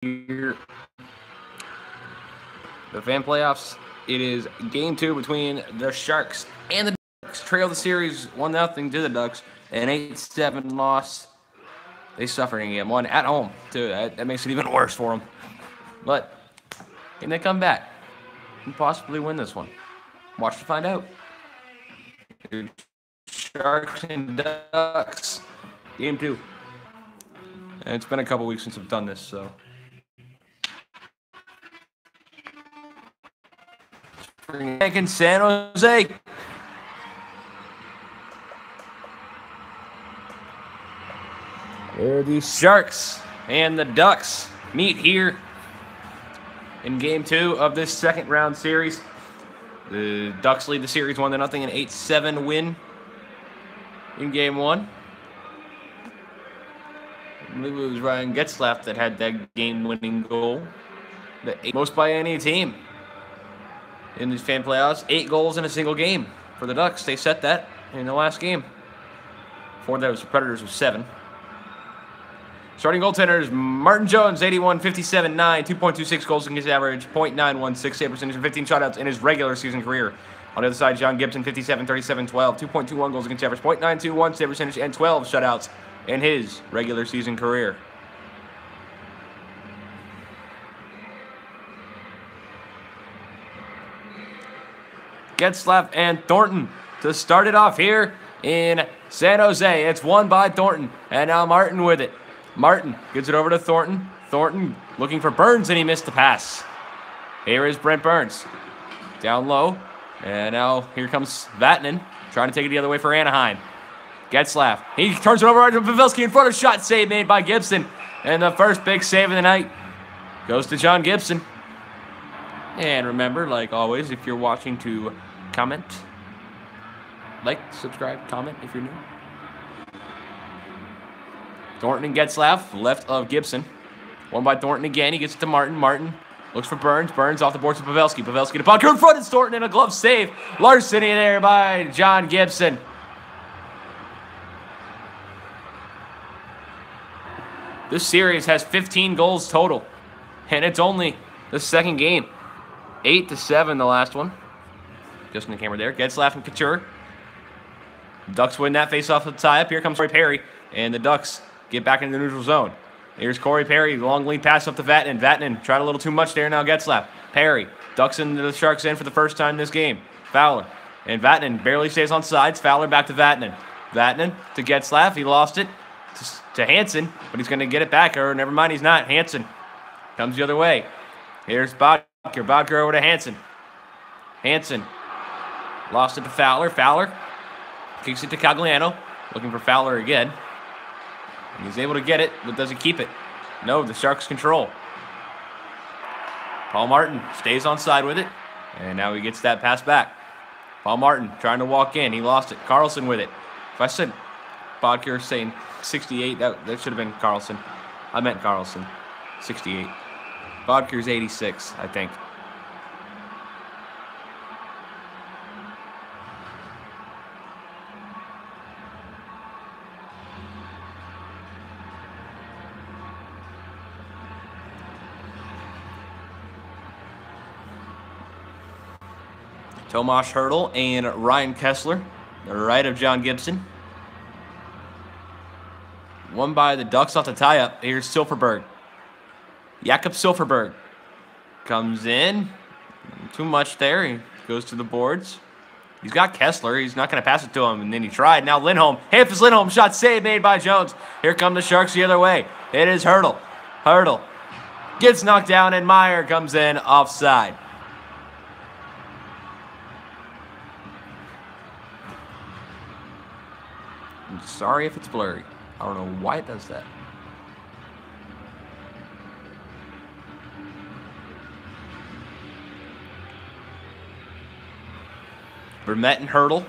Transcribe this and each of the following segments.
here. The fan playoffs. It is game 2 between the Sharks and the Ducks. Trail the series 1-0 to the Ducks. An 8-7 loss. They suffered in game 1 at home, too. That makes it even worse for them. But can they come back and possibly win this one? Watch to find out. Sharks and Ducks. Game 2. And it's been a couple weeks since I've done this, so. Back in San Jose. There the Sharks and the Ducks meet here in game 2 of this second round series. The Ducks lead the series 1-0, an 8-7 win in game 1. I believe it was Ryan Getzlaf that had that game-winning goal. The most by any team in these fan playoffs. 8 goals in a single game for the Ducks. They set that in the last game. Before that was the Predators with 7. Starting goaltenders, Martin Jones, 81, 57, 9, 2.26 goals against average, .916 save percentage, and 15 shutouts in his regular season career. On the other side, John Gibson, 57, 37, 12, 2.21 goals against average, .921 save percentage, and 12 shutouts in his regular season career. Getzlaf and Thornton to start it off here in San Jose. It's won by Thornton, and now Martin with it. Martin gives it over to Thornton. Thornton looking for Burns, and he missed the pass. Here is Brent Burns. Down low. And now here comes Vatanen, trying to take it the other way for Anaheim. Getzlaf. He turns it over to Pavelski in front of shot save made by Gibson. And the first big save of the night goes to John Gibson. And remember, like always, if you're watching, to comment. Like, subscribe, comment if you're new. Thornton and Getzlaf, left of Gibson. Won by Thornton again. He gets it to Martin. Martin looks for Burns. Burns off the boards to Pavelski. Pavelski to puck. In front of Thornton and a glove save. Larson in there by John Gibson. This series has 15 goals total. And it's only the second game. 8-7 the last one. Just in the camera there. Getzlaf and Couture. Ducks win that face-off with the tie-up. Here comes Corey Perry. And the Ducks get back into the neutral zone. Here's Corey Perry. Long lead pass up to Vatanen. Vatanen tried a little too much there. Now Getzlaf. Perry. Ducks into the Sharks in for the first time this game. Fowler. And Vatanen barely stays on sides. Fowler back to Vatanen. Vatanen to Getzlaf. He lost it to Hansen, but he's going to get it back. Or never mind, he's not. Hansen comes the other way. Here's Bodker. Bodker over to Hansen. Hansen lost it to Fowler. Fowler kicks it to Cagliano. Looking for Fowler again. And he's able to get it, but does he keep it? No, the Sharks control. Paul Martin stays on side with it. And now he gets that pass back. Paul Martin trying to walk in. He lost it. Carlson with it. If I said Bodker saying 68, that should have been Carlson. I meant Carlson. 68. Bodker's 86, I think. Tomas Hertl and Ryan Kessler, the right of John Gibson. Won by the Ducks off the tie-up. Here's Silfverberg. Jakob Silfverberg comes in. Too much there. He goes to the boards. He's got Kessler. He's not going to pass it to him, and then he tried. Now Lindholm. Hampus Lindholm. Shot save made by Jones. Here come the Sharks the other way. It is Hertl. Hertl gets knocked down, and Meyer comes in offside. I'm sorry if it's blurry. I don't know why it does that. Vermette and Hertl.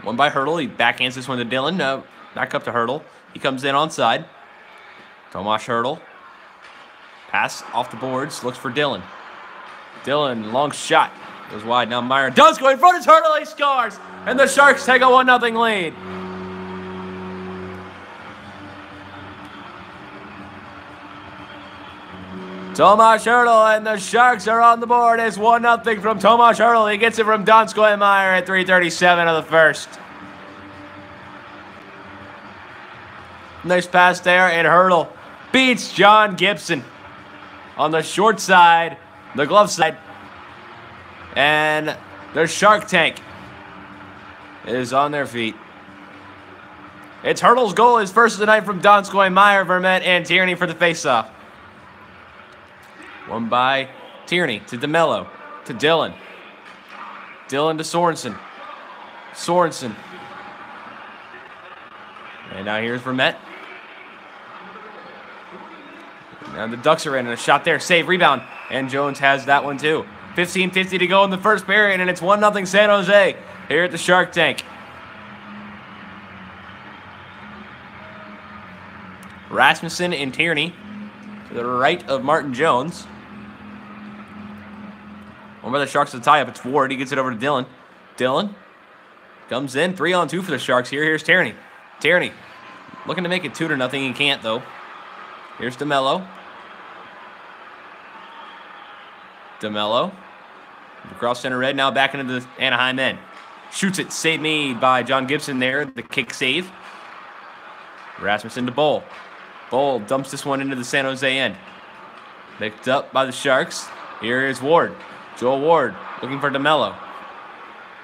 One by Hertl. He backhands this one to Dillon. No, back up to Hertl. He comes in onside. Tomas Hertl. Pass off the boards. Looks for Dillon. Dillon, long shot. Goes wide. Now Meyer does go in front of Hertl. He scores. And the Sharks take a 1-0 lead. Tomas Hertl, and the Sharks are on the board. It's 1-0 from Tomas Hertl. He gets it from Donskoy and Meyer at 3:37 of the first. Nice pass there, and Hertl beats John Gibson on the short side, the glove side. And the Shark Tank is on their feet. It's Hertl's goal, his first of the night from Donskoy, Meyer, Vermette, and Tierney for the faceoff. One by Tierney to DeMello, to Dillon. Dillon to Sorensen. Sorensen. And now here's Vermette. Now the Ducks are in, and a shot there, save, rebound. And Jones has that one too. 15:50 to go in the first period, and it's 1-0 San Jose here at the Shark Tank. Rasmussen and Tierney to the right of Martin Jones. One by the Sharks to the tie-up. It's Ward. He gets it over to Dillon. Dillon comes in. 3-on-2 for the Sharks here. Here's Tierney. Tierney looking to make it 2-0. He can't, though. Here's DeMello. DeMello. Across center red. Now back into the Anaheim end. Shoots it. Save made by John Gibson there. The kick save. Rasmussen to Bowl. Bowl dumps this one into the San Jose end. Picked up by the Sharks. Here is Ward. Joel Ward looking for DeMello.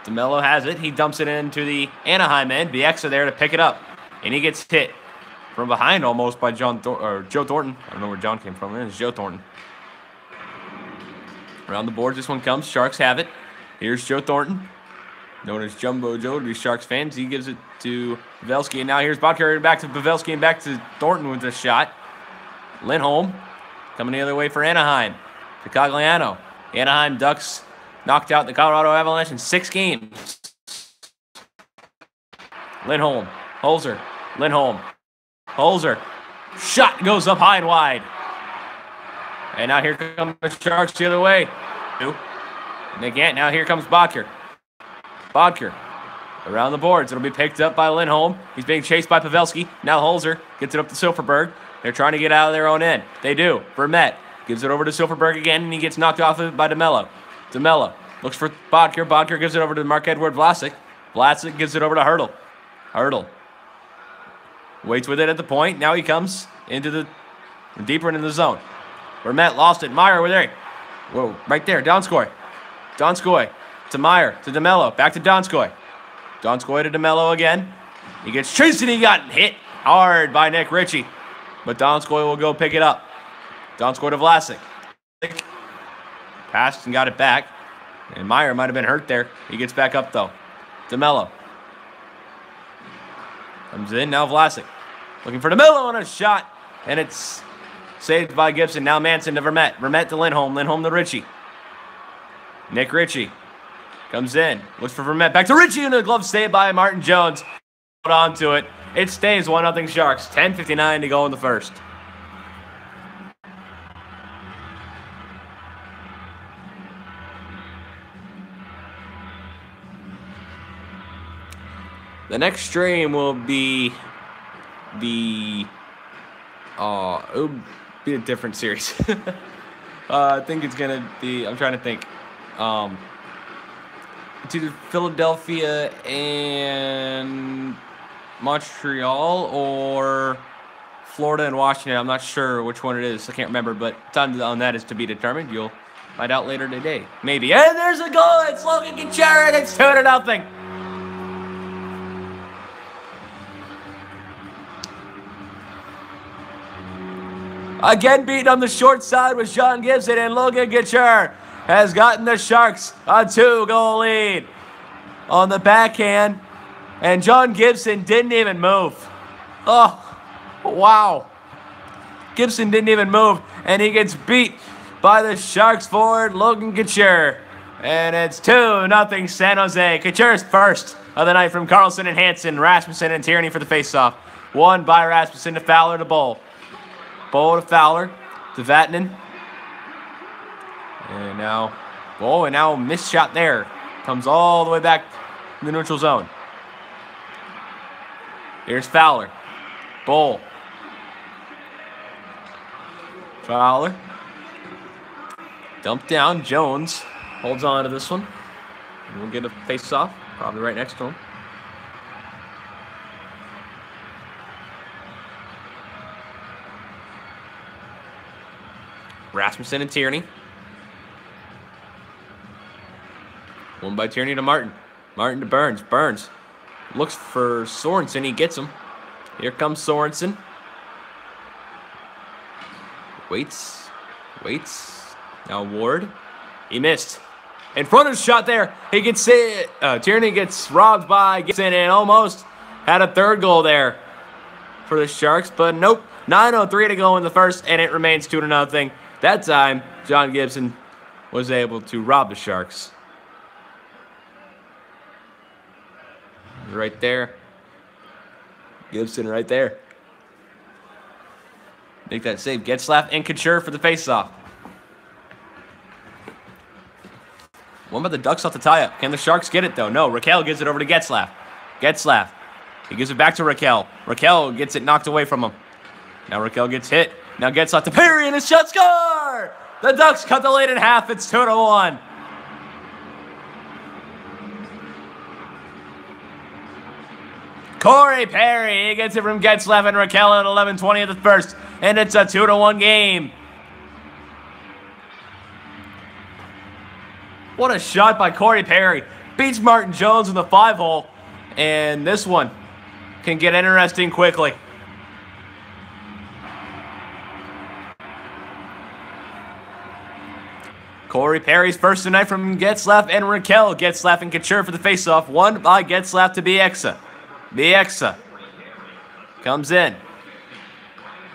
DeMello has it. He dumps it into the Anaheim end. Bieksa there to pick it up. And he gets hit from behind almost by Joe Thornton. I don't know where John came from. It's Joe Thornton. Around the boards, this one comes. Sharks have it. Here's Joe Thornton, known as Jumbo Joe to these Sharks fans. He gives it to Pavelski. And now here's Bodker back to Pavelski and back to Thornton with a shot. Lindholm coming the other way for Anaheim. To Cogliano. Anaheim Ducks knocked out the Colorado Avalanche in 6 games. Lindholm. Holzer. Lindholm. Holzer. Shot goes up high and wide. And now here come the Sharks the other way. And again, now here comes Bodker. Bodker around the boards. It'll be picked up by Lindholm. He's being chased by Pavelski. Now Holzer gets it up to Silfverberg. They're trying to get out of their own end. They do. Vermette gives it over to Silfverberg again, and he gets knocked off of it by DeMello. DeMello looks for Bodker. Bodker gives it over to Marc-Edouard Vlasic. Vlasic gives it over to Hertl. Hertl waits with it at the point. Now he comes into the deeper into the zone. Vermette lost it. Meyer over there. Whoa, right there. Donskoy. Donskoy to Meyer, to DeMello. Back to Donskoy. Donskoy to DeMello again. He gets chased and he got hit hard by Nick Ritchie. But Donskoy will go pick it up. Donskoy to Vlasic. Passed and got it back. And Meyer might have been hurt there. He gets back up though. DeMello. Comes in. Now Vlasic. Looking for DeMello on a shot. And it's saved by Gibson. Now Manson to Vermette. Vermette to Lindholm. Lindholm to Ritchie. Nick Ritchie comes in. Looks for Vermette. Back to Ritchie, and the glove saved by Martin Jones. Hold on to it. It stays 1-0 Sharks. 10:59 to go in the first. The next stream will be it'll be a different series. I think it's gonna be. I'm trying to think. It's either Philadelphia and Montreal or Florida and Washington. I'm not sure which one it is. I can't remember, but time on that is to be determined. You'll find out later today. Maybe. And there's a goal. It's Logan Gutierrez. It's 2-0. Again beaten on the short side with John Gibson, and Logan Gutierrez has gotten the Sharks a 2-goal lead on the backhand, and John Gibson didn't even move. Oh, wow. Gibson didn't even move, and he gets beat by the Sharks forward, Logan Gutierrez. And it's 2-0 San Jose. Gutierrez first of the night from Carlson and Hansen, Rasmussen and Tierney for the faceoff. One by Rasmussen to Fowler to Bowl. Bowl to Fowler to Vatanen. And now, and now missed shot there. Comes all the way back in the neutral zone. Here's Fowler. Bowl. Fowler. Dump down. Jones holds on to this one. We'll get a face-off, probably right next to him. Rasmussen and Tierney. One by Tierney to Martin. Martin to Burns. Burns looks for Sorensen. He gets him. Here comes Sorensen. Waits. Now Ward. He missed. In front of the shot there. He gets it. Tierney gets robbed by Gibson and almost had a third goal there for the Sharks. But nope. 9:03 to go in the first, and it remains 2-0. That time, John Gibson was able to rob the Sharks. Right there. Gibson right there. Make that save. Getzlaf and Couture for the faceoff. One by the Ducks off the tie-up. Can the Sharks get it, though? No. Raquel gives it over to Getzlaf. Getzlaf. He gives it back to Raquel. Raquel gets it knocked away from him. Now Raquel gets hit. Now Getzlaf to Perry and a shot score! The Ducks cut the lead in half. It's 2-1. Corey Perry, he gets it from Getzlaf and Raquel at 11:20 of the first. And it's a 2-1 game. What a shot by Corey Perry. Beats Martin Jones in the 5-hole. And this one can get interesting quickly. Corey Perry's first tonight from Getzlaf and Raquel. Getzlaf and Couture for the faceoff. One by Getzlaf to Bieksa. Bieksa comes in.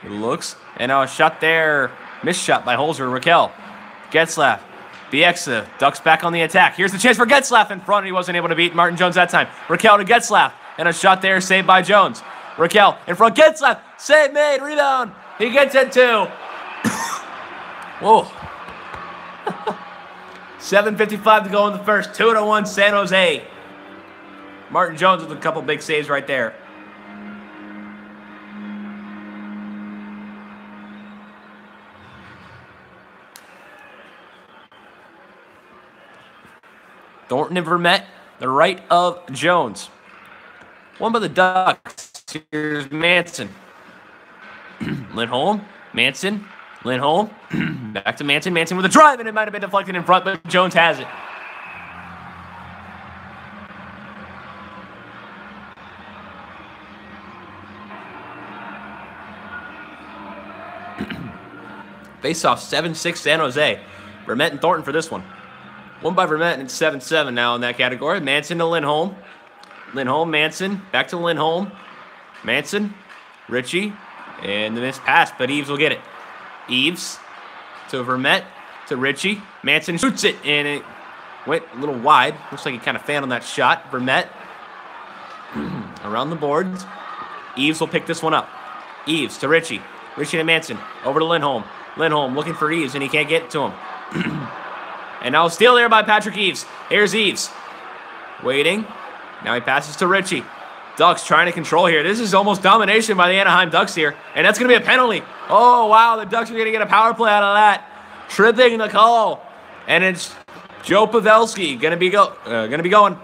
He looks. And now a shot there. Missed shot by Holzer. Raquel. Getzlaf. Bieksa. Ducks back on the attack. Here's the chance for Getzlaf in front. He wasn't able to beat Martin Jones that time. Raquel to Getzlaf. And a shot there saved by Jones. Raquel in front. Getzlaf. Save made. Rebound. He gets it too. Whoa. 7:55 to go in the first. 2-1 San Jose. Martin Jones with a couple big saves right there. Thornton and Vermette, the right of Jones. One by the Ducks. Here's Manson. Lindholm. Manson. Lindholm. Back to Manson. Manson with a drive, and it might have been deflected in front, but Jones has it. Face-off 7-6 San Jose. Vermette and Thornton for this one. One by Vermette, and it's 7-7 now in that category. Manson to Lindholm. Lindholm, Manson. Back to Lindholm. Manson. Ritchie. And the missed pass, but Eves will get it. Eves to Vermette to Ritchie. Manson shoots it, and it went a little wide. Looks like he kind of fanned on that shot. Vermette around the boards. Eves will pick this one up. Eves to Ritchie. Ritchie to Manson. Over to Lindholm. Lindholm looking for Eves, and he can't get to him. And now steal there by Patrick Eves. Here's Eves. Waiting. Now he passes to Ritchie. Ducks trying to control here. This is almost domination by the Anaheim Ducks here. And that's going to be a penalty. Oh, wow. The Ducks are going to get a power play out of that. Tripping the call. And it's Joe Pavelski going to be going.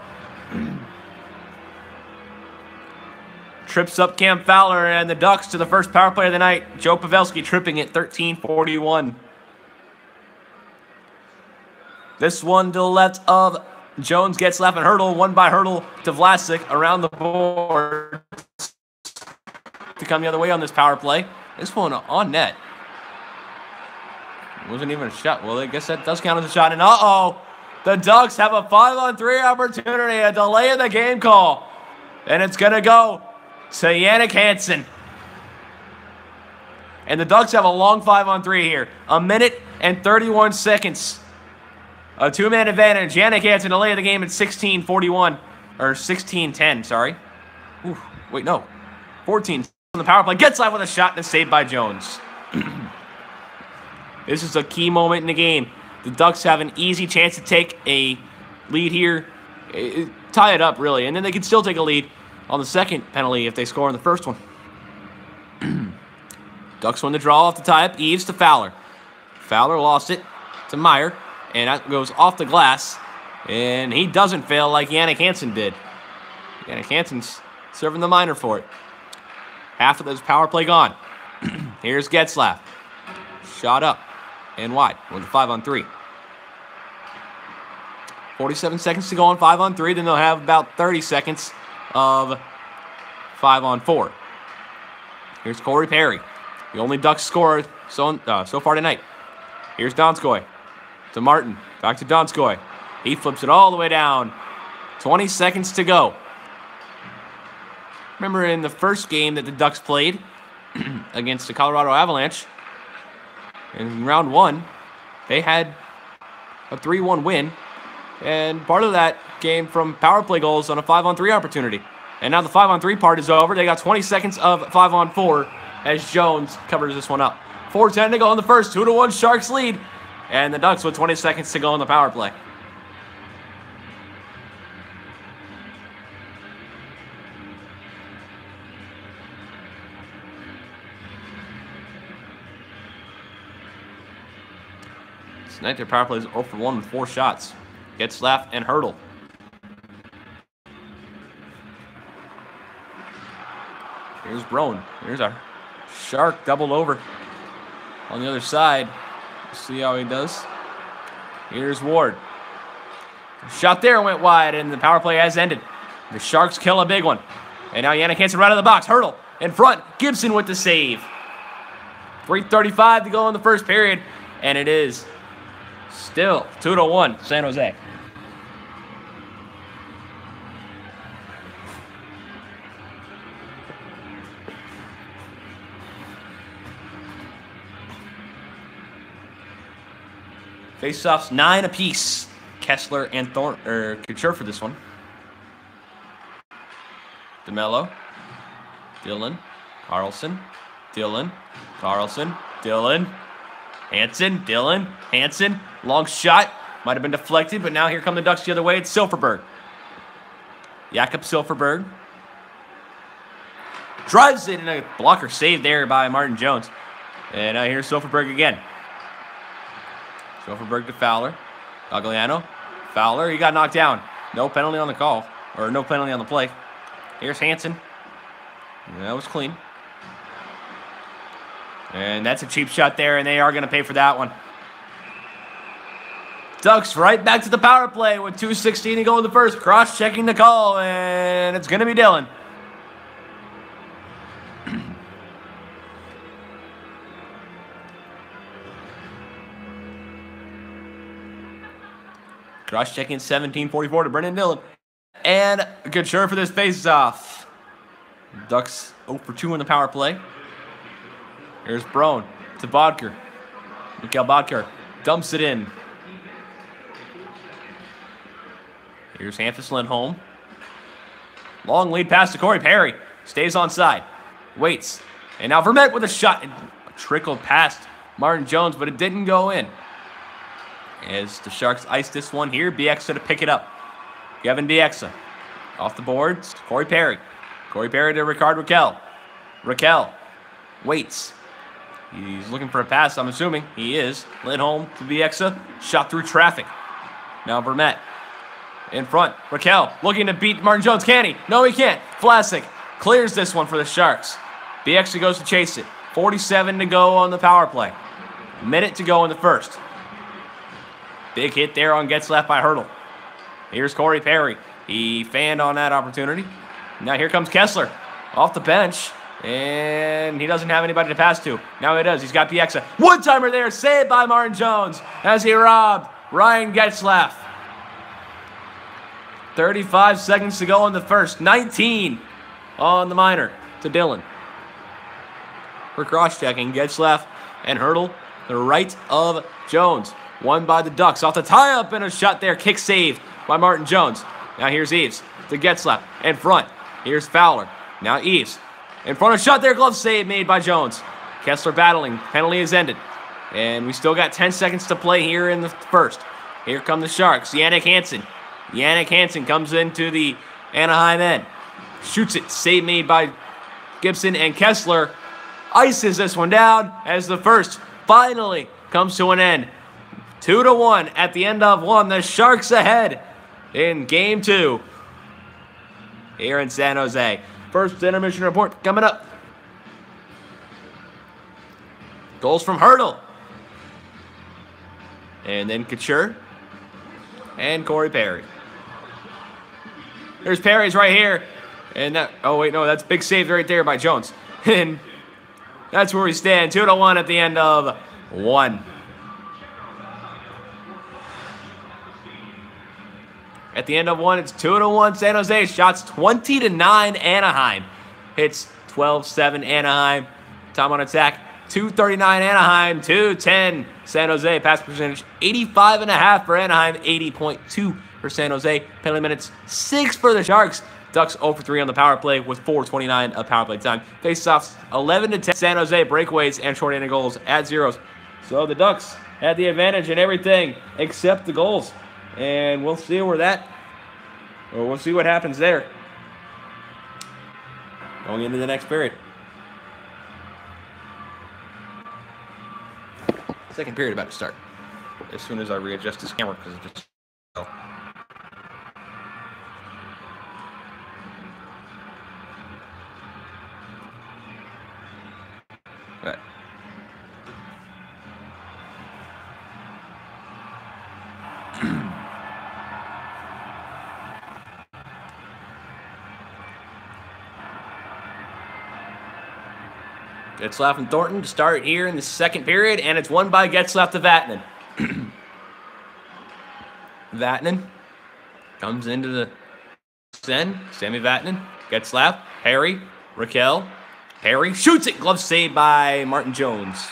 Trips up Cam Fowler and the Ducks to the first power play of the night. Joe Pavelski tripping at 13:41. This one to the left of Jones, Getzlaf and Hurdle. One by Hurdle to Vlasic around the board to come the other way on this power play. This one on net. It wasn't even a shot. Well, I guess that does count as a shot. And uh-oh, the Ducks have a 5-on-3 opportunity, a delay in the game call. And it's going to go to Jannik Hansen. And the Ducks have a long 5-on-3 here. 1 minute and 31 seconds. A two-man advantage. Jannik Hansen delay of the game at 16:41. Or 16:10, sorry. Ooh, wait, no. 14 on the power play. Getzlaf with a shot and a save by Jones. This is a key moment in the game. The Ducks have an easy chance to take a lead here. Tie it up, really. And then they can still take a lead on the second penalty if they score in the first one. Ducks win the draw off the tie-up. Eves to Fowler. Fowler lost it. to Meyer. And that goes off the glass. And he doesn't fail like Yannick Hansen did. Yannick Hansen's serving the minor for it. Half of this power play gone. Here's Getzlaf. Shot up and wide with a 5-on-3. 47 seconds to go on 5-on-3. Then they'll have about 30 seconds of 5-on-4. Here's Corey Perry, the only Ducks scorer so far tonight. Here's Donskoy to Martin. Back to Donskoy. He flips it all the way down. 20 seconds to go. Remember in the first game that the Ducks played against the Colorado Avalanche, in round 1, they had a 3-1 win. And part of that came from power play goals on a 5-on-3 opportunity. And now the 5-on-3 part is over. They got 20 seconds of 5-on-4 as Jones covers this one up. 4:10 to go in the first. 2-1 Sharks lead. And the Ducks with 20 seconds to go in the power play. Tonight their power play is 0 for 1 with 4 shots. Getzlaf and Hurdle. Here's Brown. Here's our Shark doubled over on the other side. See how he does. Here's Ward. Shot there went wide, and the power play has ended. The Sharks kill a big one. And now Yannick Hansen right out of the box. Hurdle in front. Gibson with the save. 3:35 to go in the first period, and it is still 2-1 San Jose. Faceoffs 9 apiece. Kessler and Couture for this one. DeMello. Dillon. Carlson. Dillon. Carlson. Dillon. Hansen. Dillon. Hansen. Long shot. Might have been deflected, but now here come the Ducks the other way. It's Silfverberg. Jakob Silfverberg. Drives it in a blocker save there by Martin Jones. And now here's Silfverberg again. Silfverberg to Fowler. Gagliano. Fowler. He got knocked down. No penalty on the call. Or no penalty on the play. Here's Hansen. That was clean. And that's a cheap shot there, and they are going to pay for that one. Ducks right back to the power play with 2:16 to go in the first. Cross-checking the call, and it's going to be Dillon. Cross-checking 17:44 to Brendan Dillon. And Couture for this face-off. Ducks 0 for 2 in the power play. Here's Brown to Bodker. Mikhail Bodker dumps it in. Here's Hampus Lindholm. Long lead pass to Corey Perry. Stays onside. Waits. And now Vermette with a shot. It trickled past Martin Jones, but it didn't go in. As the Sharks ice this one here, Bieksa to pick it up. Kevin Bieksa. Off the boards, Corey Perry. Corey Perry to Ricard Raquel. Raquel waits. He's looking for a pass, I'm assuming. He is. Lindholm to Bieksa. Shot through traffic. Now Vermette. In front. Raquel looking to beat Martin Jones. Can he? No, he can't. Vlasic clears this one for the Sharks. Bieksa goes to chase it. 47 to go on the power play. Minute to go in the first. Big hit there on Getzlaf by Hurdle. Here's Corey Perry. He fanned on that opportunity. Now here comes Kessler off the bench. And he doesn't have anybody to pass to. Now he does. He's got Bieksa. One-timer there. Saved by Martin Jones as he robbed Ryan Getzlaf. 35 seconds to go in the first. 19 on the minor to Dillon. For cross-checking, Getzlaf and Hurdle, the right of Jones. Won by the Ducks. Off the tie-up and a shot there. Kick saved by Martin Jones. Now here's Eves to Getzlaf. In front. Here's Fowler. Now Eves. In front of shot there. Glove save made by Jones. Kessler battling. Penalty is ended. And we still got 10 seconds to play here in the first. Here come the Sharks. Yannick Hansen. Yannick Hansen comes into the Anaheim end. Shoots it. Save made by Gibson, and Kessler ices this one down as the first finally comes to an end. 2-1 at the end of one. The Sharks ahead in Game 2 here in San Jose. First intermission report coming up. Goals from Hurdle. And then Couture. And Corey Perry. There's Perry's right here. And that, oh wait, no, that's big save right there by Jones. And that's where we stand. 2-1 at the end of one. At the end of one, it's 2-1 San Jose. Shots 20-9 Anaheim. Hits 12-7 Anaheim. Time on attack, 239 Anaheim, 210 San Jose. Pass percentage, 85.5 for Anaheim, 80.2 for San Jose. Penalty minutes, 6 for the Sharks. Ducks 0 for 3 on the power play with 4:29 of power play time. Face-offs 11-10 San Jose. Breakaways and short-handed goals at zeros. So the Ducks had the advantage in everything except the goals. And we'll see where that, or we'll see what happens there going into the next period. Second period about to start. As soon as I readjust this camera, because it just. Right. Getzlaf and Thornton to start here in the second period, and it's won by Getzlaf to Vatanen. Vatanen comes into the send. Sammy Vatanen, Getzlaf, Harry, Raquel. Harry shoots it. Glove saved by Martin Jones.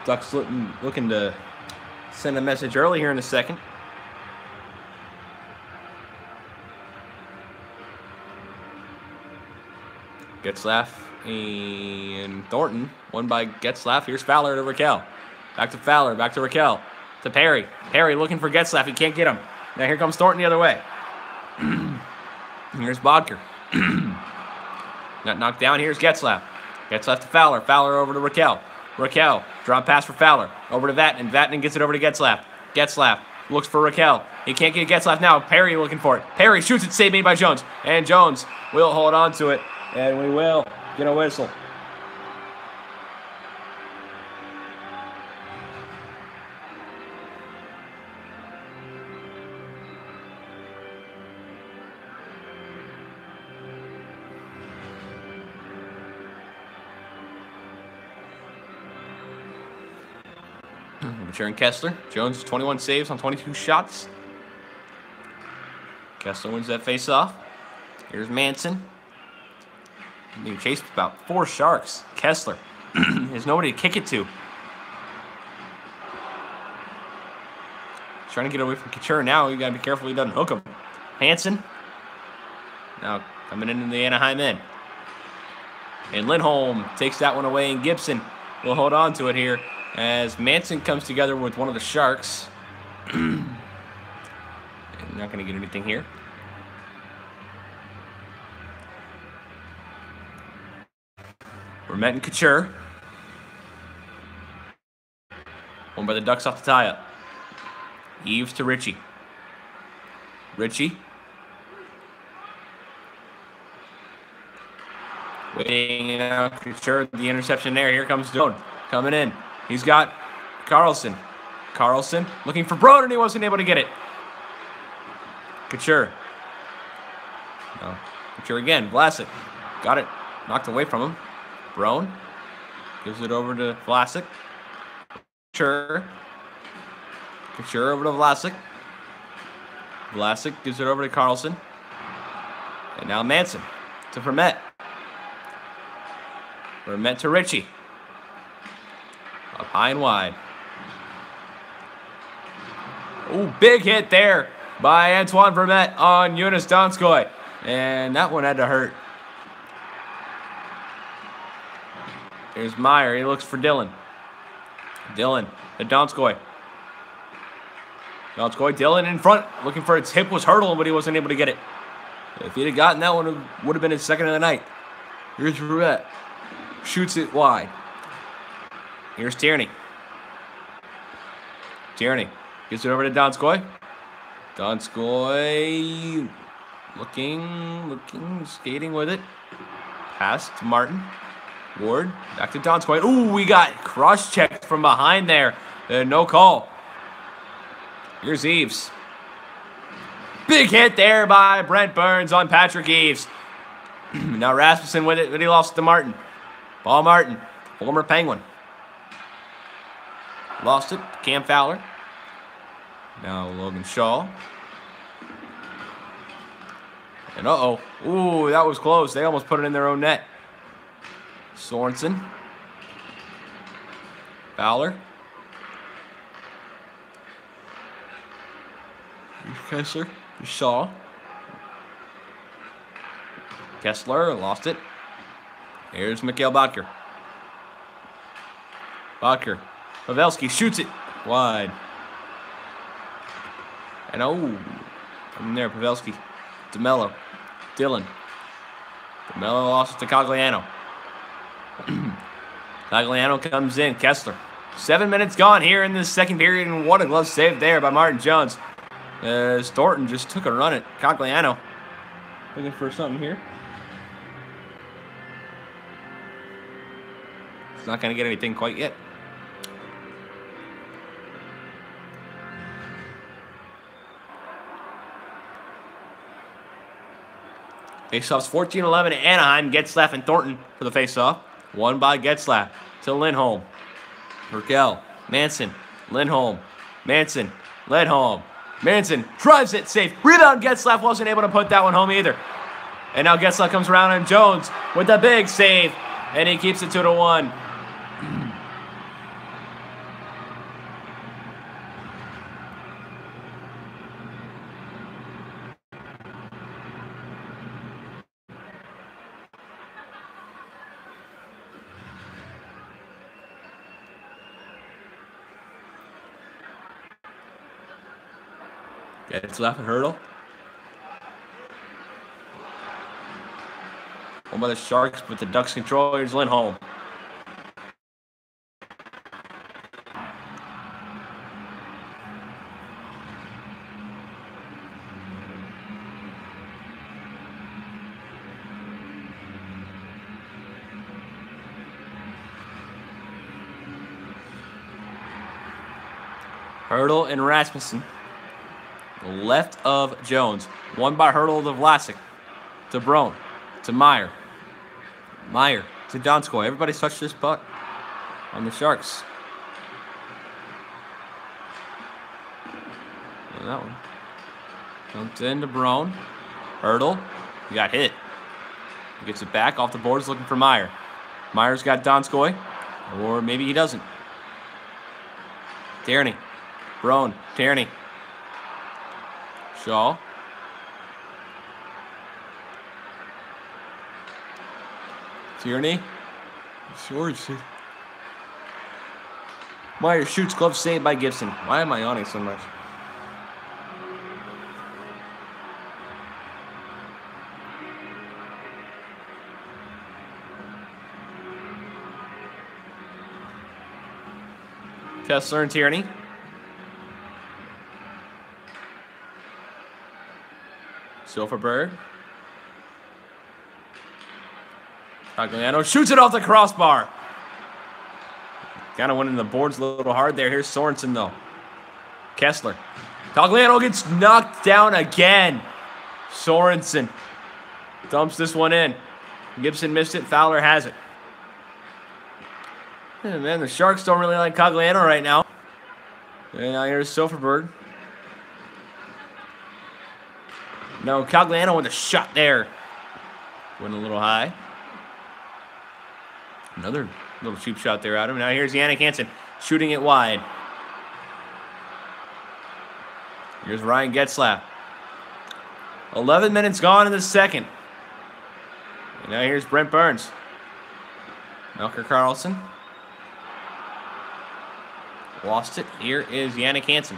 Ducks looking to send a message early here in the second. Getzlaf and Thornton. Won by Getzlaf. Here's Fowler to Raquel. Back to Fowler. Back to Raquel. To Perry. Perry looking for Getzlaf. He can't get him. Now here comes Thornton the other way. Here's Bodker. Got knocked down. Here's Getzlaf. Getzlaf to Fowler. Fowler over to Raquel. Raquel. Drop pass for Fowler. Over to Vatanen. Vatanen gets it over to Getzlaf. Getzlaf looks for Raquel. He can't get Getzlaf now. Perry looking for it. Perry shoots it. Save made by Jones. And Jones will hold on to it. And we will get a whistle. Sharon Kessler. Jones 21 saves on 22 shots. Kessler wins that face-off. Here's Manson. Being chased about 4 Sharks. Kessler. There's nobody to kick it to. He's trying to get away from Couture now. You gotta be careful he doesn't hook him. Hansen. Now coming into the Anaheim end. And Lindholm takes that one away, and Gibson will hold on to it here as Manson comes together with one of the Sharks. Not gonna get anything here. Vermette and Couture. Won by the Ducks off the tie-up. Eves to Ritchie. Ritchie. Waiting out Couture. The interception there. Here comes Doan coming in. He's got Carlson. Carlson looking for Broden, and he wasn't able to get it. Couture. No. Couture again. Vlasic. Got it. Knocked away from him. Brown gives it over to Vlasic. Couture over to Vlasic. Vlasic gives it over to Carlson. And now Manson to Vermette. Vermette to Ritchie. Up high and wide. Ooh, big hit there by Antoine Vermette on Jonas Donskoy. And that one had to hurt. Here's Meyer. He looks for Dylan. Dylan to Donskoy. Donskoy, Dylan in front. Looking for its hip was hurdling, but he wasn't able to get it. If he'd have gotten that one, it would have been his second of the night. Here's Vermette. Shoots it wide. Here's Tierney. Tierney gives it over to Donskoy. Donskoy looking, skating with it. Pass to Martin. Ward, back to Donskoy. Ooh, we got cross-checked from behind there. No call. Here's Eves. Big hit there by Brent Burns on Patrick Eves. Now Rasmussen with it, but he lost to Martin. Paul Martin, former Penguin. Lost it, Cam Fowler. Now Logan Shaw. And uh-oh. Ooh, that was close. They almost put it in their own net. Sorensen. Fowler. Kessler. Shaw. Kessler lost it. Here's Mikhail Bodker. Bodker. Pavelski shoots it wide. And from there, Pavelski. DeMello. Dylan. DeMello lost it to Cogliano. Cogliano comes in. Kessler. 7 minutes gone here in this second period, and what a glove save there by Martin Jones. Thornton just took a run at Cogliano. Looking for something here. He's not going to get anything quite yet. Faceoffs 14-11 Anaheim. Getzlaf and Thornton for the faceoff. Won by Getzlaf to Lindholm. Urquell. Manson. Lindholm. Manson. Lindholm. Manson drives it safe. Rebound. Getzlaf wasn't able to put that one home either. And now Getzlaf comes around and Jones with a big save. And he keeps it 2-1. Getzlaf and Hurdle. One by the Sharks, but the Ducks control. Here's Lindholm. Hurdle and Rasmussen. Left of Jones. One by Hurdle to Vlasic. To Brown. To Meyer. Meyer to Donskoy. Everybody's touched this puck on the Sharks. And that one. Dumped into Brown. Hurdle. He got hit. He gets it back off the boards looking for Meyer. Meyer's got Donskoy. Or maybe he doesn't. Tierney. Brown. Tierney. Shaw. Tierney. George. Meyer shoots. Glove saved by Gibson. Why am I yawning so much? Kessler and Tierney. Silverberg. Cogliano shoots it off the crossbar. Kind of went in the boards a little hard there. Here's Sorensen, though. Kessler. Cogliano gets knocked down again. Sorensen dumps this one in. Gibson missed it. Fowler has it. Yeah, man, the Sharks don't really like Cogliano right now. And now here's Silverberg. No, Cogliano with a shot there. Went a little high. Another little cheap shot there at him. Now here's Yannick Hansen shooting it wide. Here's Ryan Getzlaf. 11 minutes gone in the second. And now here's Brent Burns. Melker Karlsson. Lost it. Here is Yannick Hansen.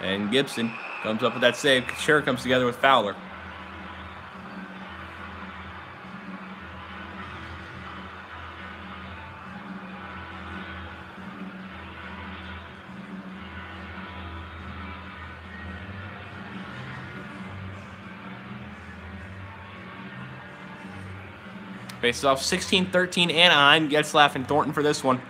And Gibson comes up with that save. Sure comes together with Fowler. Faces off 16-13 Anaheim. Getzlaf and Thornton for this one.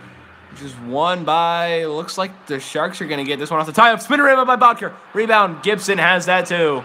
Which is won by, looks like the Sharks are going to get this one off the tie-up. Spinner rebound by Bodker. Rebound, Gibson has that too.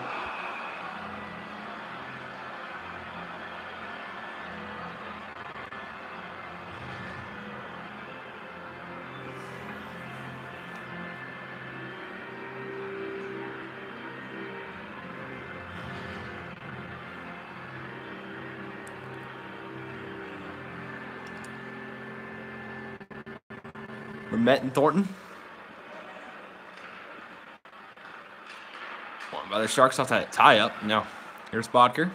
Vermette and Thornton. Won by the Sharks off that tie-up. Now, here's Bodker.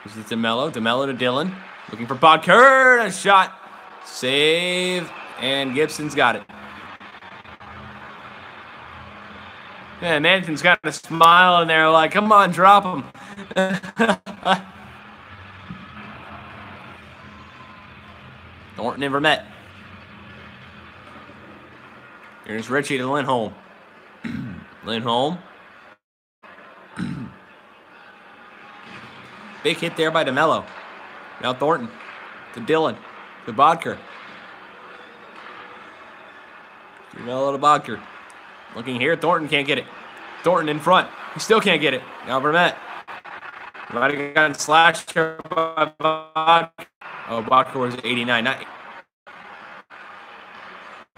This is DeMello. DeMello to Dillon. Looking for Bodker. A shot. Save. And Gibson's got it. Yeah, Manton's got a smile in there like, come on, drop him. Thornton and Vermette. Here's Ritchie to Lindholm. Lindholm. Big hit there by DeMello. Now Thornton to Dillon to Bodker. DeMello to Bodker. Looking here, Thornton can't get it. Thornton in front. He still can't get it. Now Vermette. Might have gotten slashed by Bodker. Oh, Bodker was 89. Not, like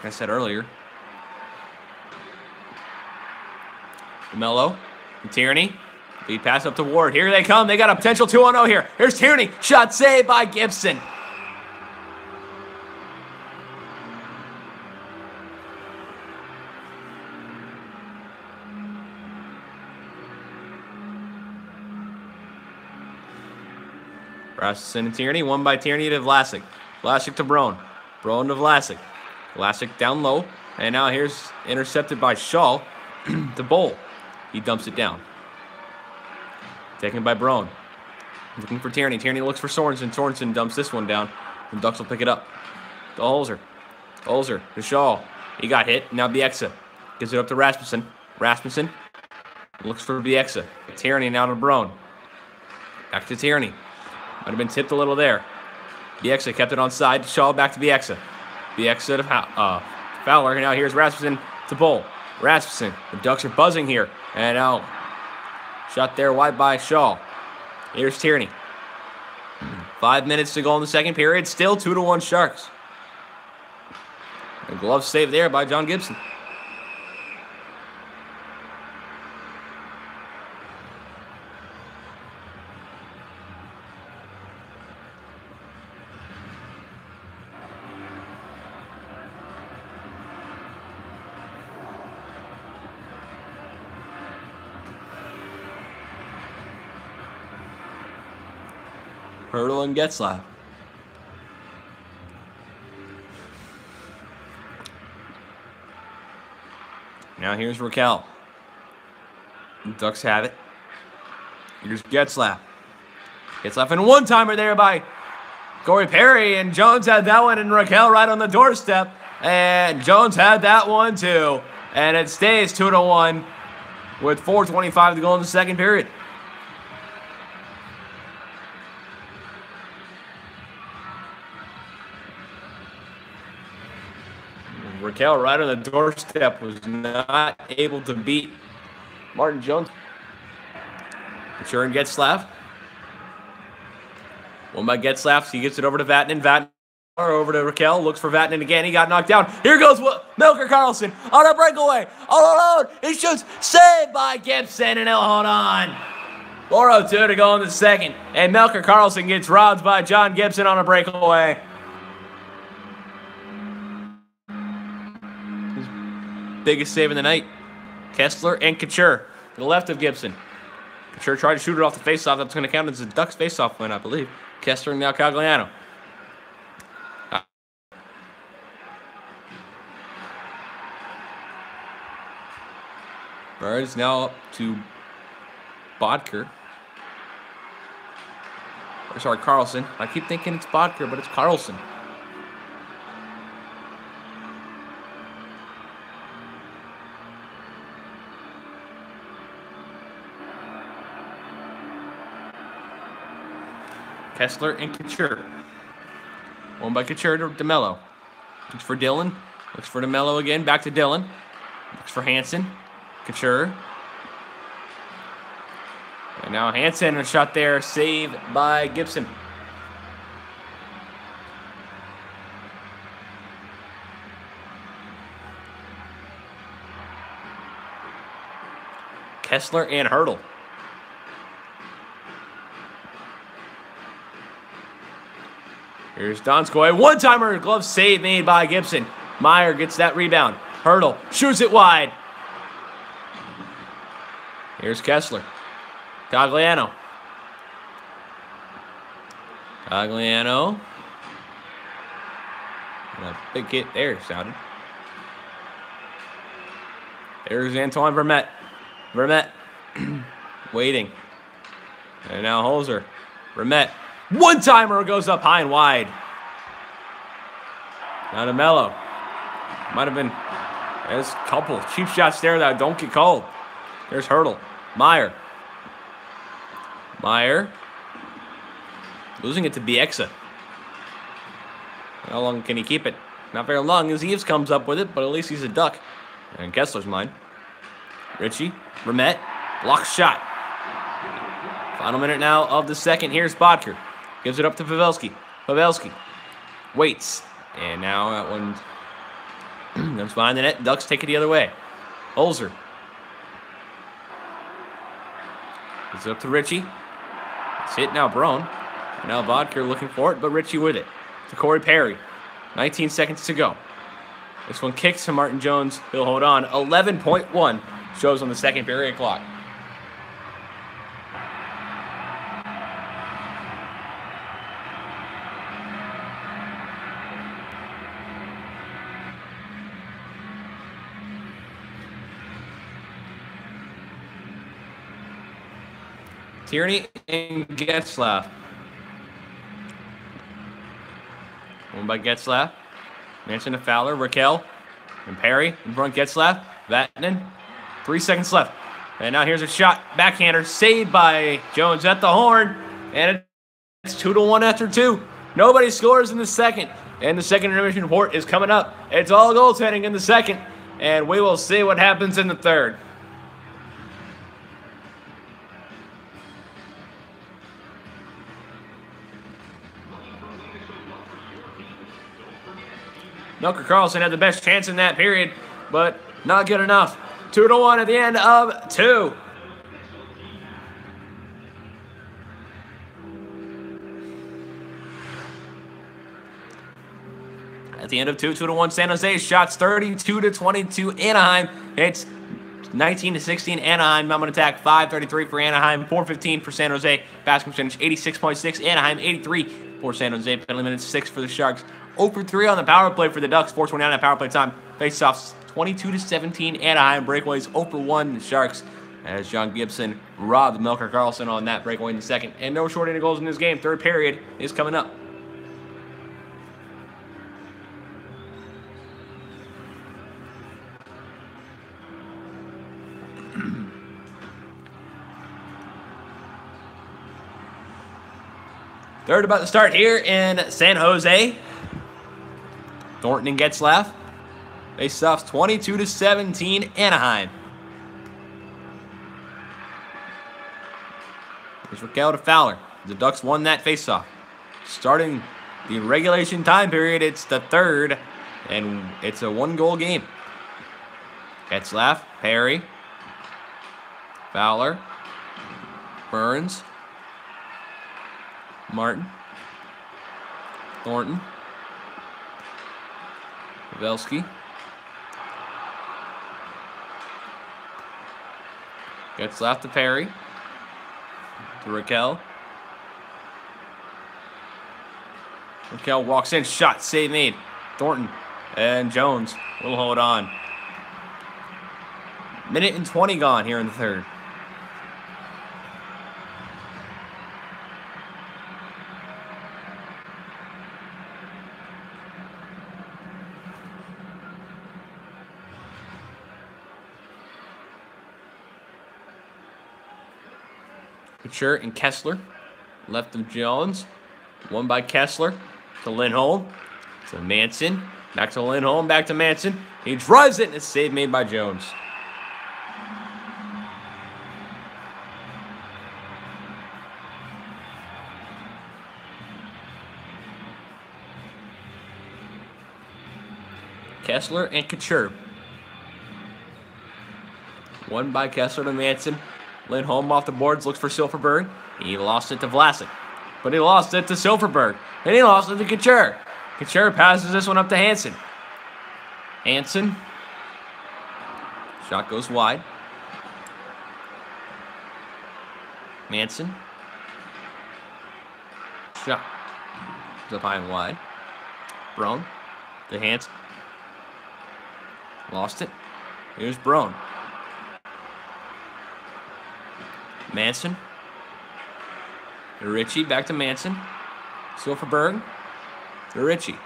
I said earlier. DeMello. Tierney. Lead pass up to Ward. Here they come. They got a potential 2-on-0 here. Here's Tierney. Shot saved by Gibson. Rasmussen and Tierney. One by Tierney to Vlasic. Vlasic to Brown. Brown to Vlasic. Vlasic down low. And now here's intercepted by Shaw to Bowl. He dumps it down. Taken by Brown. Looking for Tierney. Tierney looks for Sorensen. Sorensen dumps this one down. The Ducks will pick it up. To Holzer. Holzer to Shaw. He got hit. Now Bieksa. Gives it up to Rasmussen. Rasmussen looks for Bieksa. Tierney now to Brown. Back to Tierney. Might have been tipped a little there. Bieksa kept it on side. Shaw back to Bieksa. Bieksa to Fowler. Now here's Rasmussen to Bull. Rasmussen. The Ducks are buzzing here. And now shot there wide by Shaw. Here's Tierney. 5 minutes to go in the second period. Still 2-1 Sharks. A glove save there by John Gibson. Hurdle and Getzlaf. Now here's Raquel. Ducks have it. Here's Getzlaf. Getzlaf and one-timer there by Corey Perry. And Jones had that one and Raquel right on the doorstep. And Jones had that one too. And it stays 2-1 with 4:25 to go in the second period. Raquel right on the doorstep was not able to beat Martin Jones. Maturin Getzlaf. One by Getzlaf. He gets it over to Vatanen. Vatanen over to Raquel. Looks for Vatanen again. He got knocked down. Here goes Melker Karlsson on a breakaway. All alone. He shoots. Saved by Gibson, and he'll hold on. 4:02 to go in the second. And Melker Karlsson gets robbed by John Gibson on a breakaway. Biggest save of the night. Kessler and Couture to the left of Gibson. Couture tried to shoot it off the faceoff. That's going to count as a Ducks faceoff win, I believe. Kessler and now Cagliano. Birds now up to Bodker. Or sorry, Karlsson. I keep thinking it's Bodker, but it's Karlsson. Kessler and Couture. One by Couture to DeMello. Looks for Dillon. Looks for DeMello again. Back to Dillon. Looks for Hansen. Couture. And now Hansen, a shot there. Save by Gibson. Kessler and Hurdle. Here's Donskoy. One-timer. Glove save made by Gibson. Meyer gets that rebound. Hurdle shoots it wide. Here's Kessler. Tagliano. And a big hit there, sounded. There's Antoine Vermette. Vermette waiting. And now Holzer. Vermette. One-timer goes up high and wide. Now to Mello. Might have been. There's a couple cheap shots there that don't get called. There's Hurdle. Meyer. Losing it to Bieksa. How long can he keep it? Not very long as Eves comes up with it, but at least he's a duck. And Kessler's mine. Ritchie. Vermette. Block shot. Final minute now of the second. Here's Bodker. Gives it up to Pavelski. Pavelski waits. And now that one comes behind the net. Ducks take it the other way. Holzer. Gives it up to Ritchie. It's hit now Brown. And now Bodker looking for it, but Ritchie with it. To Corey Perry. 19 seconds to go. This one kicks to Martin Jones. He'll hold on. 11.1 shows on the second period clock. Tierney and Getzlaff. One by Getzlaff. Manson to Fowler. Raquel. And Perry. In front Getzlaff. Vatanen. 3 seconds left. And now here's a shot. Backhander. Saved by Jones at the horn. And it's 2-1 after 2. Nobody scores in the second. And the second intermission report is coming up. It's all goaltending in the second. And we will see what happens in the third. Melker Carlson had the best chance in that period, but not good enough. 2-1 at the end of 2. At the end of 2, 2-1 San Jose. Shots 32-22 Anaheim. It's 19-16 Anaheim. I'm going to attack 5-33 for Anaheim, 4-15 for San Jose. Basket percentage 86.6. Anaheim 83 for San Jose. Penalty minutes 6 for the Sharks. 0-3 on the power play for the Ducks. 4:29 at power play time. Faceoffs 22-17 Anaheim. Breakaways 0-1 the Sharks. As John Gibson robbed Melker Carlson on that breakaway in the second. And no short-handed goals in this game. Third period is coming up. Third about to start here in San Jose. Thornton and Getzlaff. Faceoffs 22-17 Anaheim. Here's Raquel to Fowler. The Ducks won that faceoff. Starting the regulation time period, it's the third, and it's a 1-goal game. Getzlaff, Perry, Fowler, Burns, Martin, Thornton, Pavelski, Getzlaff to Perry, to Raquel. Raquel walks in, shot, save made. Thornton and Jones will hold on. Minute and 20 gone here in the third. Couture and Kessler, left of Jones. One by Kessler to Lindholm. To Manson. Back to Lindholm. Back to Manson. He drives it, and it's a save made by Jones. Kessler and Couture. One by Kessler to Manson. Lindholm off the boards, looks for Silfverberg. He lost it to Vlasic. But he lost it to Silfverberg. And he lost it to Couture. Couture passes this one up to Hansen. Hansen. Shot goes wide. Manson. Shot. Up high and wide. Brown. To Hansen. Lost it. Here's Brown. Manson. Ritchie back to Manson. Silfverberg. To Ritchie.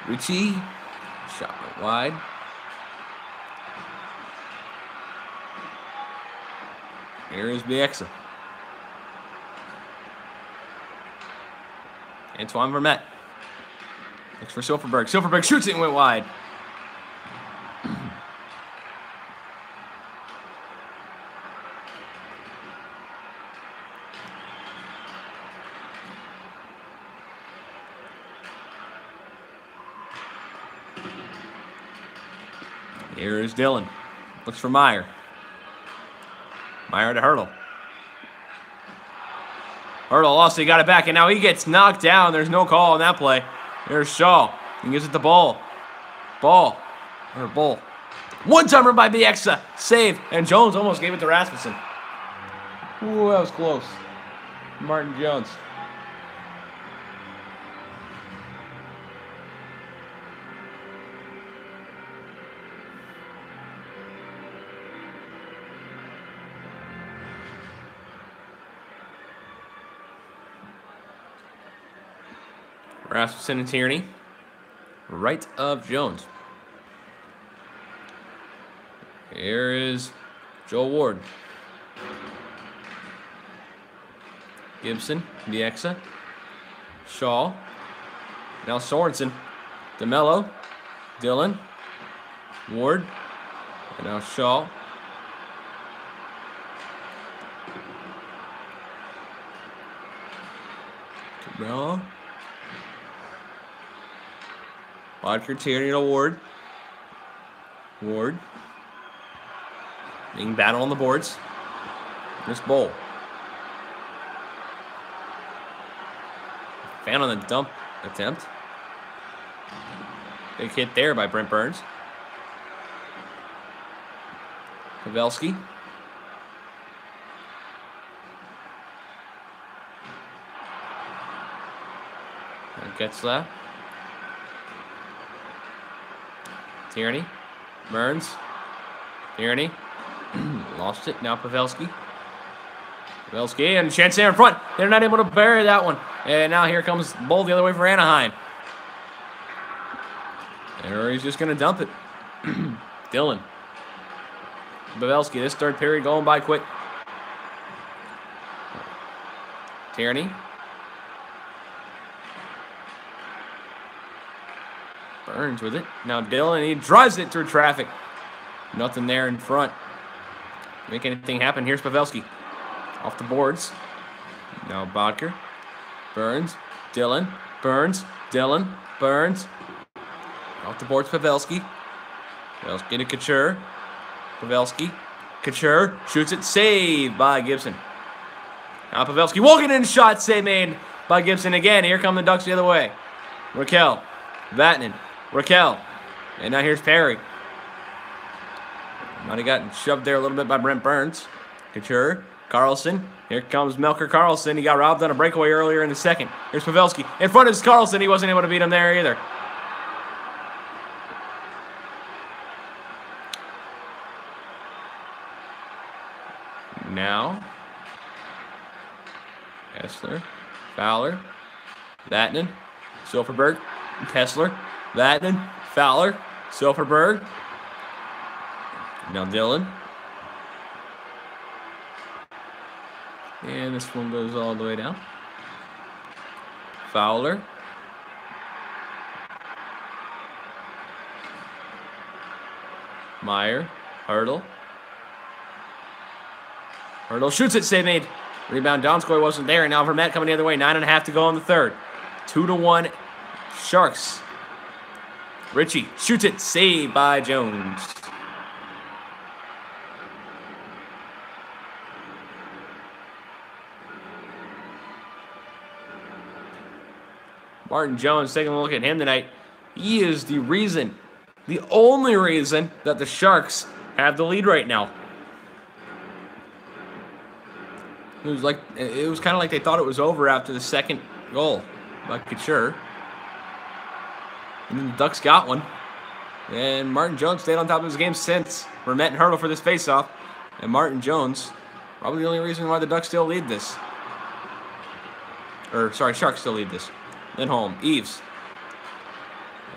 Ritchie. Shot went wide. Here is Bieksa. Antoine Vermette. Looks for Silfverberg. Silfverberg shoots it and went wide. Here is Dillon. Looks for Meyer. Meyer to Hurdle. Hurdle lost it, got it back, and now he gets knocked down. There's no call on that play. There's Shaw. He gives it the Bull. Bull. One-timer by Bieksa. Save. And Jones almost gave it to Rasmussen. Ooh, that was close. Martin Jones. Rasmussen and Tierney. Right of Jones. Here is Joel Ward. Gibson, Bieksa. Shaw. Now Sorensen. DeMello. Dillon. Ward. And now Shaw. Cabral. Bodker, Tierney to Ward. Ward. Being battled on the boards. Here's Bowl. Fan on the dump attempt. Big hit there by Brent Burns. Pavelski. And Getzlaff. Tierney. Burns. Tierney. Lost it. Now Pavelski. Pavelski and a chance there in front. They're not able to bury that one. And now here comes Bull the other way for Anaheim. And he's just going to dump it. Dillon. Pavelski. This third period going by quick. Tierney. Burns with it. Now Dillon, he drives it through traffic. Nothing there in front. Make anything happen. Here's Pavelski. Off the boards. Now Bodker. Burns. Dillon. Burns. Dillon. Burns. Off the boards, Pavelski. Pavelski to Couture. Pavelski. Couture shoots it. Saved by Gibson. Now Pavelski walking in. Shot save made by Gibson again. Here come the Ducks the other way. Raquel. Vatanen. Raquel. And now here's Perry. Might have gotten shoved there a little bit by Brent Burns. Couture. Carlson. Here comes Melker Carlson. He got robbed on a breakaway earlier in the second. Here's Pavelski. In front of Carlson. He wasn't able to beat him there either. Now. Kessler. Fowler. Vatanen. Silfverberg. Kessler. Vatanen. Fowler. Silfverberg. Now Dillon. And this one goes all the way down. Fowler. Meyer. Hurdle. Hurdle shoots it. Save made. Rebound. Donskoy wasn't there. And now Vermette coming the other way. 9.5 to go in the third. 2-1 Sharks. Ritchie shoots it. Saved by Jones. Martin Jones, taking a look at him tonight. He is the reason, the only reason that the Sharks have the lead right now. It was kind of like they thought it was over after the second goal by Couture. And then the Ducks got one. And Martin Jones stayed on top of his game since. Vermette and Hurdle for this faceoff. And Martin Jones, probably the only reason why the Ducks still lead this. Sharks still lead this. Lindholm, Eves.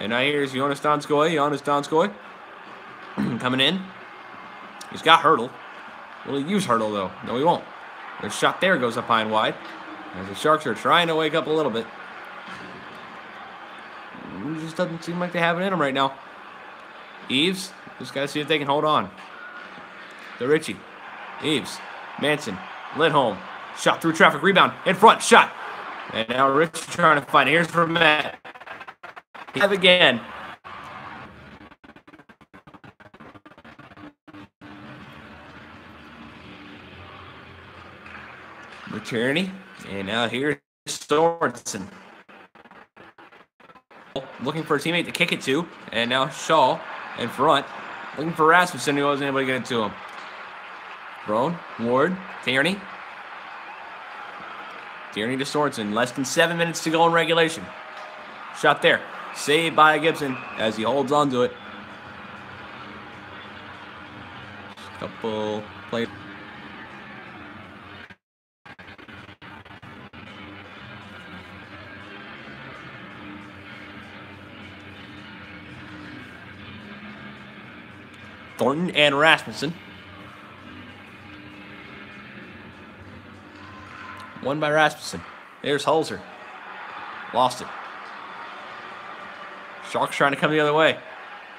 And now here's Jonas Donskoy. Coming in. He's got Hurdle. Will he use Hurdle, though? No, he won't. The shot there goes up high and wide. As the Sharks are trying to wake up a little bit. It just doesn't seem like they have it in them right now. Eves. Just got to see if they can hold on. To Ritchie. Eves. Manson. Lindholm. Shot through traffic. Rebound. In front. Shot. And now Rich trying to find it. Here's for Matt. He have again. McCherney. And now here's Sorensen. Looking for a teammate to kick it to. And now Shaw in front. Looking for Rasmussen, who wasn't able to get it to him. Brown, Ward, Tierney. Tierney to Sorensen. Less than 7 minutes to go in regulation. Shot there. Saved by Gibson as he holds on to it. Couple plays. Thornton and Rasmussen. Won by Rasmussen. There's Holzer. Lost it. Sharks trying to come the other way.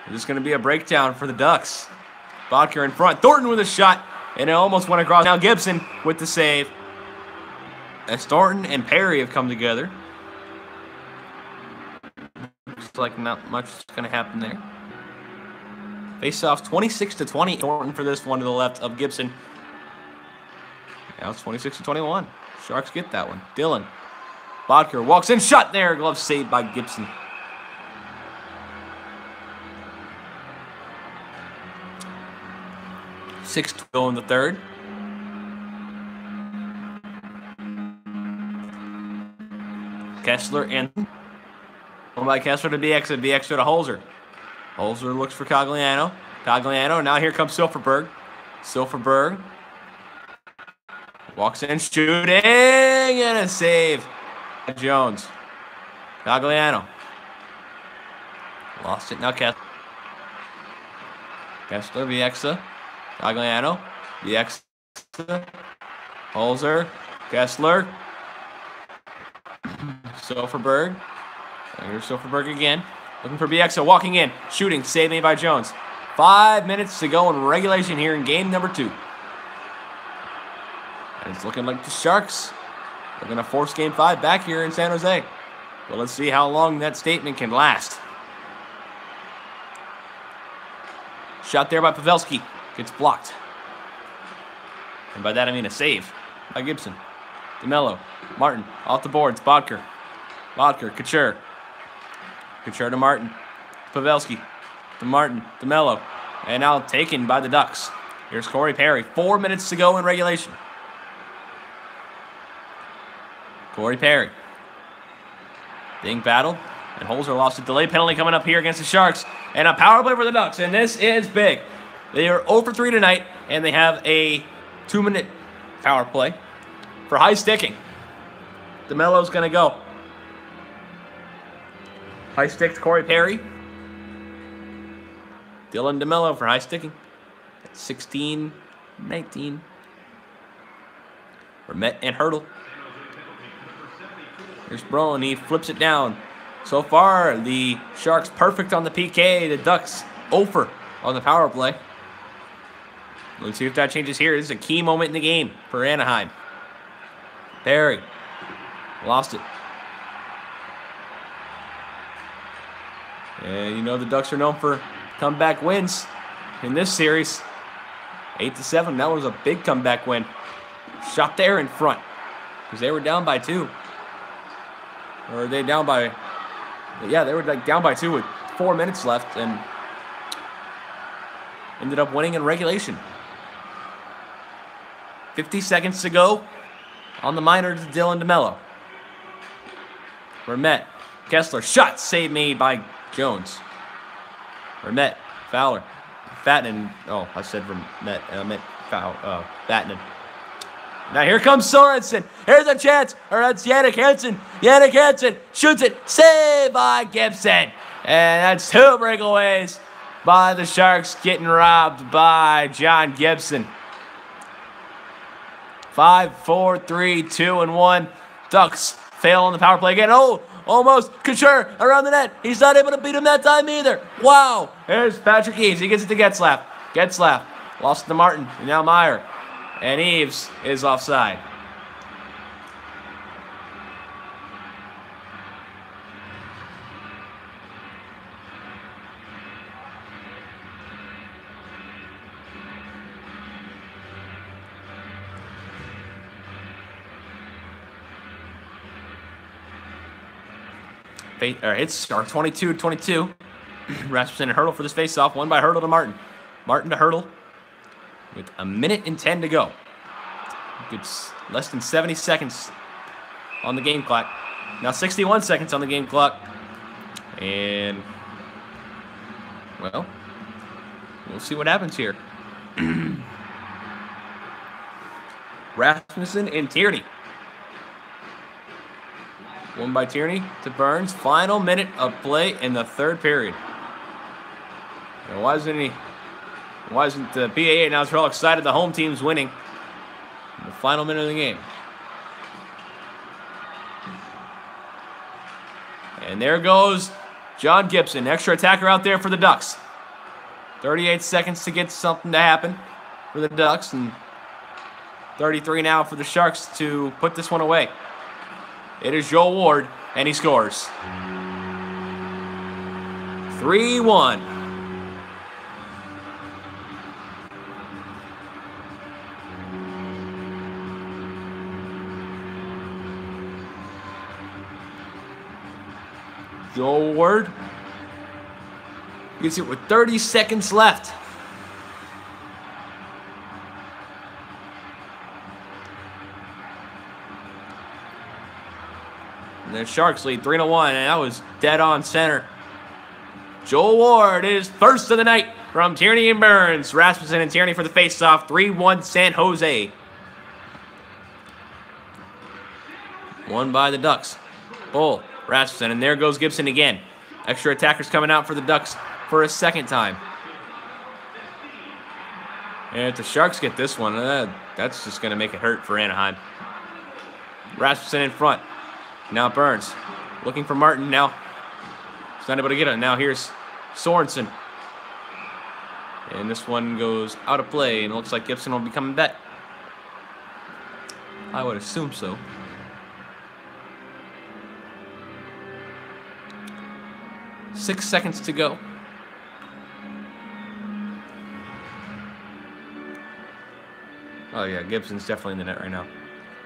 This is going to be a breakdown for the Ducks. Bodker in front. Thornton with a shot. And it almost went across. Now Gibson with the save. As Thornton and Perry have come together. Looks like not much is going to happen there. Face-off 26-20. Thornton for this one to the left of Gibson. Now it's 26-21. Sharks get that one. Dillon. Bodker walks in. Shot there. Glove saved by Gibson. Six to go in the third. Kessler and by Kessler to BX, BX to Holzer. Holzer looks for Cogliano. Cogliano. Now here comes Silfverberg. Silfverberg. Walks in, shooting, and a save. Jones. Cogliano. Lost it. Now Kessler. Kessler, Viexa. Cogliano. Viexa. Holzer. Kessler. Silfverberg. Here's Silfverberg again. Looking for Viexa. Walking in. Shooting. Saved made by Jones. 5 minutes to go in regulation here in game number 2. And it's looking like the Sharks are going to force Game 5 back here in San Jose. Well, let's see how long that statement can last. Shot there by Pavelski. Gets blocked. And by that I mean a save by Gibson. DeMello. Martin. Off the boards. Bodker. Bodker. Couture. Couture to Martin. Pavelski. To Martin. DeMello. And now taken by the Ducks. Here's Corey Perry. 4 minutes to go in regulation. Corey Perry. Being battled. And Holzer lost a delay penalty coming up here against the Sharks. And a power play for the Ducks. And this is big. They are 0 for 3 tonight. And they have a 2-minute power play for high sticking. DeMello's going to go. High stick to Corey Perry. Dylan DeMello for high sticking. 16-19. Vermette and Hurdle. Here's Brolin. He flips it down. So far, the Sharks perfect on the PK. The Ducks over on the power play. Let's see if that changes here. This is a key moment in the game for Anaheim. Perry lost it. And you know the Ducks are known for comeback wins in this series. 8-7. That was a big comeback win. Shot there in front because they were down by 2. Or are they down by? Yeah, they were like down by 2 with 4 minutes left and ended up winning in regulation. 50 seconds to go on the minor to Dylan DeMello. Vermette, Kessler, shot, save made by Jones. Vermette, Fowler, Vatanen. Oh, I said Vermette, I meant Vatanen. Now here comes Sorensen. Here's a chance. Or that's Jannik Hansen. Jannik Hansen shoots it. Saved by Gibson. And that's 2 breakaways by the Sharks getting robbed by John Gibson. 5, 4, 3, 2, and 1. Ducks fail on the power play again. Oh, almost. Couture around the net. He's not able to beat him that time either. Wow. There's Patrick Eaves. He gets it to Getzlaf. Getzlaf lost to Martin. And now Meyer. And Eaves is offside. It's our 22-22. Rasmussen and Hurdle for this faceoff. Won by Hurdle to Martin. Martin to Hurdle. With 1:10 to go. It's less than 70 seconds on the game clock. Now 61 seconds on the game clock. And, well, we'll see what happens here. Rasmussen and Tierney. Won by Tierney to Burns. Final minute of play in the 3rd period. And why isn't the BAA now all excited the home team's winning in the final minute of the game? And there goes John Gibson, extra attacker out there for the Ducks. 38 seconds to get something to happen for the Ducks, and 33 now for the Sharks to put this one away. It is Joel Ward, and he scores. 3-1. Joel Ward gets it with 30 seconds left. And the Sharks lead 3-1, and that was dead on center. Joel Ward is first of the night from Tierney and Burns. Rasmussen and Tierney for the faceoff. 3-1 San Jose. Won by the Ducks. Bull. Rasmussen, and there goes Gibson again. Extra attackers coming out for the Ducks for a second time. And if the Sharks get this one, that's just going to make it hurt for Anaheim. Rasmussen in front. Now Burns. Looking for Martin now. He's not able to get it. Now here's Sorensen. And this one goes out of play, and it looks like Gibson will be coming back. I would assume so. Six seconds to go. Oh, yeah, Gibson's definitely in the net right now.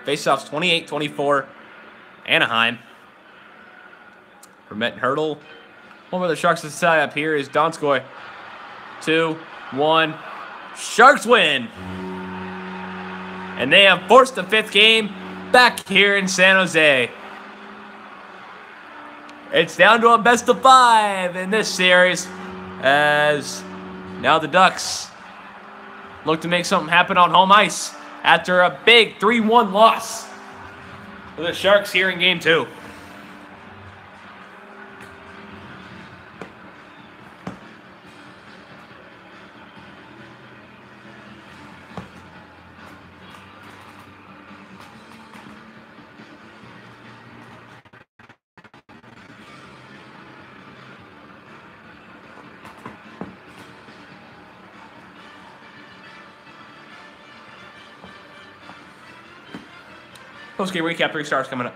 Faceoffs 28-24. Anaheim. Vermette and Hurdle. One of the Sharks to tie up here is Donskoy. 2-1. Sharks win. And they have forced the 5th game back here in San Jose. It's down to a best of 5 in this series, as now the Ducks look to make something happen on home ice after a big 3-1 loss for the Sharks here in Game 2. Post-game recap, 3 stars coming up.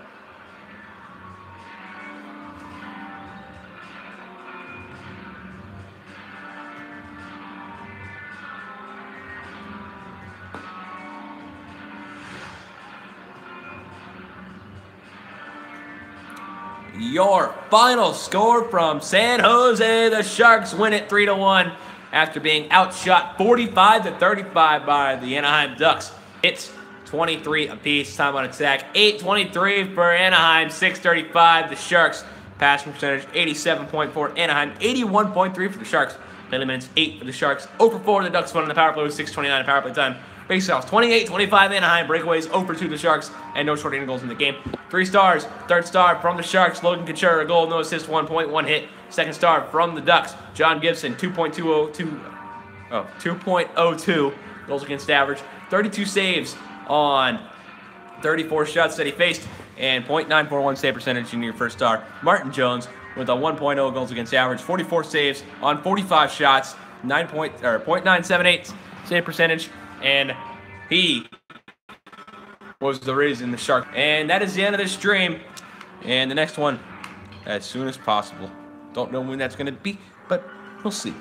Your final score from San Jose. The Sharks win it 3-1 after being outshot 45-35 by the Anaheim Ducks. Hits 23 apiece. Time on attack 823 for Anaheim, 635 the Sharks. Passing percentage 87.4 Anaheim, 81.3 for the Sharks. Penalty minutes 8 for the Sharks. 0 for 4 the Ducks won on the power play with 6:29 power play time. Faceoffs 28-25 Anaheim. Breakaways 0 for 2 the Sharks, and no shorthanded goals in the game. 3 stars. Third star from the Sharks, Logan Couture, a goal, no assist, 1.1 hit. Second star from the Ducks, John Gibson, 2.02 goals against average. 32 saves on 34 shots that he faced, and .941 save percentage in your first star. Martin Jones with a 1.0 goals against average, 44 saves on 45 shots, .978 save percentage. And he was the reason the Sharks. And that is the end of this stream. And the next one, as soon as possible. Don't know when that's going to be, but we'll see.